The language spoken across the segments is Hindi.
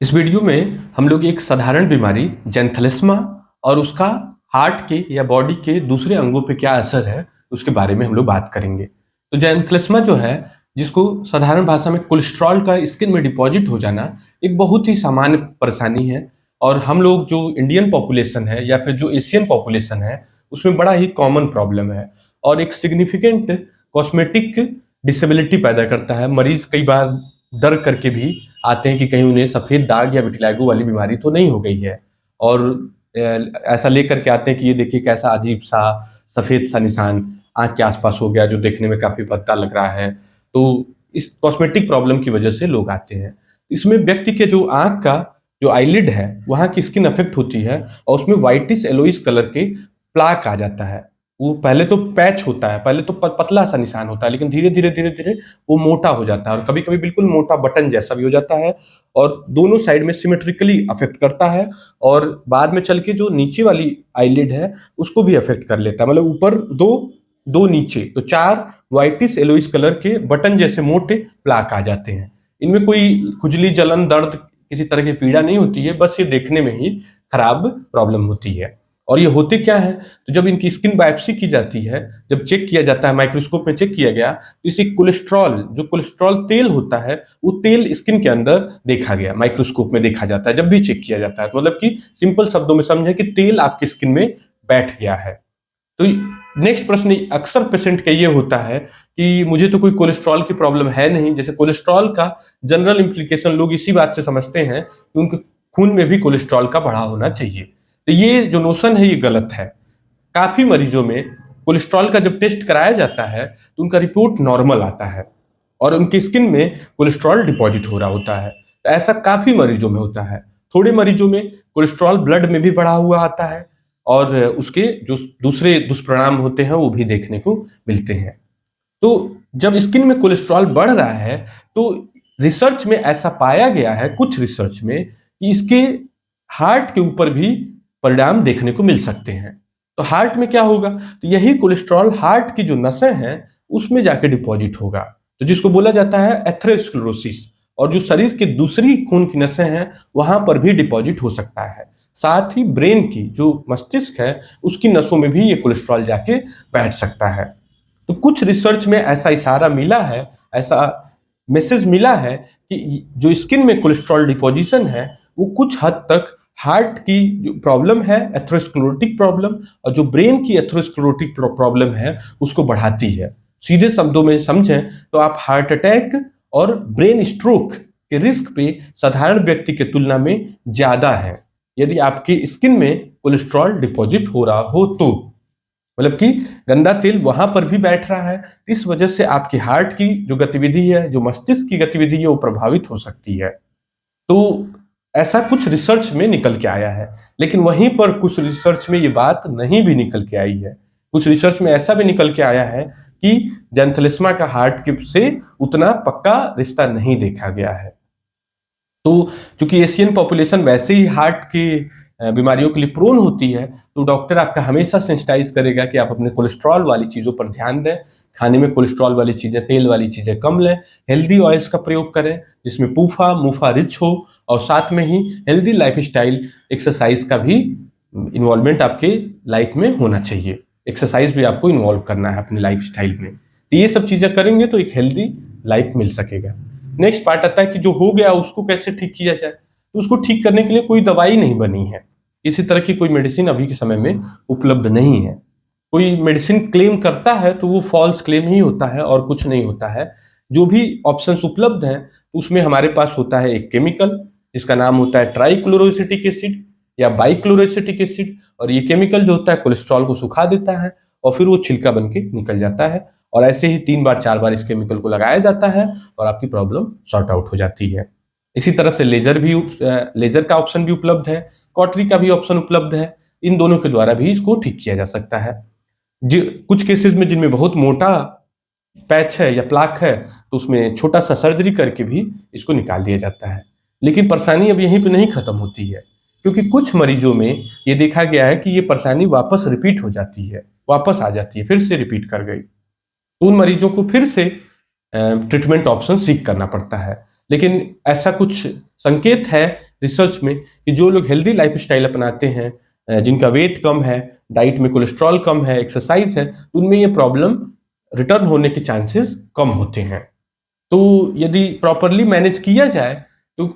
इस वीडियो में हम लोग एक साधारण बीमारी जैंथैलेस्मा और उसका हार्ट के या बॉडी के दूसरे अंगों पे क्या असर है उसके बारे में हम लोग बात करेंगे। तो जैंथैलेस्मा जो है, जिसको साधारण भाषा में कोलेस्ट्रॉल का स्किन में डिपॉजिट हो जाना, एक बहुत ही सामान्य परेशानी है। और हम लोग जो इंडियन पॉपुलेशन है या फिर जो एशियन पॉपुलेशन है, उसमें बड़ा ही कॉमन प्रॉब्लम है और एक सिग्निफिकेंट कॉस्मेटिक डिसेबिलिटी पैदा करता है। मरीज कई बार डर करके भी आते हैं कि कहीं उन्हें सफ़ेद दाग या विटिलिगो वाली बीमारी तो नहीं हो गई है। और ऐसा लेकर के आते हैं कि ये देखिए कैसा अजीब सा सफ़ेद सा निशान आँख के आसपास हो गया, जो देखने में काफ़ी भद्दा लग रहा है। तो इस कॉस्मेटिक प्रॉब्लम की वजह से लोग आते हैं। इसमें व्यक्ति के जो आँख का जो आईलिड है, वहाँ की स्किन अफेक्ट होती है और उसमें व्हाइटिश येलोइश कलर के प्लाक आ जाता है। वो पहले तो पैच होता है, पहले तो पतला सा निशान होता है, लेकिन धीरे-धीरे वो मोटा हो जाता है और कभी-कभी बिल्कुल मोटा बटन जैसा भी हो जाता है और दोनों साइड में सिमेट्रिकली अफेक्ट करता है और बाद में चल के जो नीचे वाली आईलिड है, उसको भी अफेक्ट कर लेता है। मतलब ऊपर 2 नीचे, तो 4 व्हाइटिश येलोइश कलर के बटन जैसे मोटे प्लाक आ जाते हैं। इनमें कोई खुजली, जलन, दर्द, किसी तरह की पीड़ा नहीं होती है, बस ये देखने में ही खराब प्रॉब्लम होती है। और ये होते क्या है, तो जब इनकी स्किन बायोप्सी की जाती है, जब चेक किया जाता है, माइक्रोस्कोप में चेक किया गया, तो इसे कोलेस्ट्रॉल, जो कोलेस्ट्रॉल तेल होता है, वो तेल स्किन के अंदर देखा गया, माइक्रोस्कोप में देखा जाता है जब भी चेक किया जाता है। तो मतलब कि सिंपल शब्दों में समझे कि तेल आपकी स्किन में बैठ गया है। तो नेक्स्ट प्रश्न अक्सर पेशेंट का ये होता है कि मुझे तो कोई कोलेस्ट्रॉल की प्रॉब्लम है नहीं। जैसे कोलेस्ट्रॉल का जनरल इम्प्लीकेशन लोग इसी बात से समझते हैं कि उनके खून में भी कोलेस्ट्रॉल का बढ़ा होना चाहिए। तो ये जो नोशन है, ये गलत है। काफ़ी मरीजों में कोलेस्ट्रॉल का जब टेस्ट कराया जाता है तो उनका रिपोर्ट नॉर्मल आता है और उनकी स्किन में कोलेस्ट्रॉल डिपॉजिट हो रहा होता है। तो ऐसा काफ़ी मरीजों में होता है। थोड़े मरीजों में कोलेस्ट्रॉल ब्लड में भी बढ़ा हुआ आता है और उसके जो दूसरे दुष्परिणाम होते हैं वो भी देखने को मिलते हैं। तो जब स्किन में कोलेस्ट्रॉल बढ़ रहा है, तो रिसर्च में ऐसा पाया गया है, कुछ रिसर्च में, कि इसके हार्ट के ऊपर भी परिणाम देखने को मिल सकते हैं। तो हार्ट में क्या होगा, तो यही कोलेस्ट्रॉल हार्ट की जो नसें हैं उसमें जाके डिपॉजिट होगा, तो जिसको बोला जाता है एथेरोस्क्लेरोसिस। और जो शरीर की दूसरी खून की नसें हैं वहां पर भी डिपॉजिट हो सकता है। साथ ही ब्रेन की जो मस्तिष्क है उसकी नसों में भी ये कोलेस्ट्रॉल जाके बैठ सकता है। तो कुछ रिसर्च में ऐसा इशारा मिला है, ऐसा मैसेज मिला है कि जो स्किन में कोलेस्ट्रॉल डिपोजिशन है वो कुछ हद तक हार्ट की जो प्रॉब्लम है, एथेरोस्क्लेरोटिक प्रॉब्लम, और जो ब्रेन की एथेरोस्क्लेरोटिक प्रॉब्लम है उसको बढ़ाती है। सीधे शब्दों में समझें तो आप हार्ट अटैक और ब्रेन स्ट्रोक के रिस्क पे साधारण व्यक्ति के तुलना में ज्यादा है यदि आपकी स्किन में कोलेस्ट्रॉल डिपॉजिट हो रहा हो तो। मतलब कि गंदा तेल वहां पर भी बैठ रहा है, इस वजह से आपकी हार्ट की जो गतिविधि है, जो मस्तिष्क की गतिविधि है, वो प्रभावित हो सकती है। तो ऐसा कुछ रिसर्च में निकल के आया है। लेकिन वहीं पर कुछ रिसर्च में ये बात नहीं भी निकल के आई है। कुछ रिसर्च में ऐसा भी निकल के आया है कि जैंथैलेस्मा का हार्ट के से उतना पक्का रिश्ता नहीं देखा गया है। तो चूंकि एशियन पॉपुलेशन वैसे ही हार्ट की बीमारियों के लिए प्रोन होती है, तो डॉक्टर आपका हमेशा सेंसिटाइज करेगा कि आप अपने कोलेस्ट्रॉल वाली चीज़ों पर ध्यान दें। खाने में कोलेस्ट्रॉल वाली चीज़ें, तेल वाली चीज़ें कम लें। हेल्दी ऑयल्स का प्रयोग करें जिसमें पूफा मुफा रिच हो, और साथ में ही हेल्दी लाइफस्टाइल, एक्सरसाइज का भी इन्वॉल्वमेंट आपके लाइफ में होना चाहिए। एक्सरसाइज भी आपको इन्वॉल्व करना है अपने लाइफस्टाइल में। तो ये सब चीज़ें करेंगे तो एक हेल्दी लाइफ मिल सकेगा। नेक्स्ट पार्ट आता है कि जो हो गया उसको कैसे ठीक किया जाए। तो उसको ठीक करने के लिए कोई दवाई नहीं बनी है, इसी तरह की कोई मेडिसिन अभी के समय में उपलब्ध नहीं है। कोई मेडिसिन क्लेम करता है तो वो फॉल्स क्लेम ही होता है और कुछ नहीं होता है। जो भी ऑप्शंस उपलब्ध हैं उसमें हमारे पास होता है एक केमिकल जिसका नाम होता है ट्राइक्लोरोएसिटिक एसिड या बाइक्लोरोएसिटिक एसिड, और ये केमिकल जो होता है कोलेस्ट्रॉल को सुखा देता है और फिर वो छिलका बन के निकल जाता है। और ऐसे ही 3 बार 4 बार इस केमिकल को लगाया जाता है और आपकी प्रॉब्लम सॉर्ट आउट हो जाती है। इसी तरह से लेजर का ऑप्शन भी उपलब्ध है, कॉटरी का भी ऑप्शन उपलब्ध है। इन दोनों के द्वारा भी इसको ठीक किया जा सकता है। कुछ केसेस में जिनमें बहुत मोटा पैच है या प्लाक है तो उसमें छोटा सा सर्जरी करके भी इसको निकाल दिया जाता है। लेकिन परेशानी अब यहीं पे नहीं खत्म होती है, क्योंकि कुछ मरीजों में ये देखा गया है कि ये परेशानी वापस रिपीट हो जाती है, वापस आ जाती है, फिर से रिपीट कर गई। तो उन मरीजों को फिर से ट्रीटमेंट ऑप्शन सीख करना पड़ता है। लेकिन ऐसा कुछ संकेत है रिसर्च में कि जो लोग हेल्दी लाइफस्टाइल अपनाते हैं, जिनका वेट कम है, डाइट में कोलेस्ट्रॉल कम है, एक्सरसाइज है, उनमें ये प्रॉब्लम रिटर्न होने के चांसेस कम होते हैं। तो यदि प्रॉपरली मैनेज किया जाए तो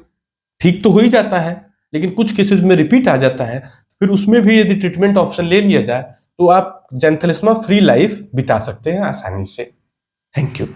ठीक तो हो ही जाता है, लेकिन कुछ केसेस में रिपीट आ जाता है। फिर उसमें भी यदि ट्रीटमेंट ऑप्शन ले लिया जाए तो आप जेंथेलिस्मा फ्री लाइफ बिता सकते हैं आसानी से। Thank you.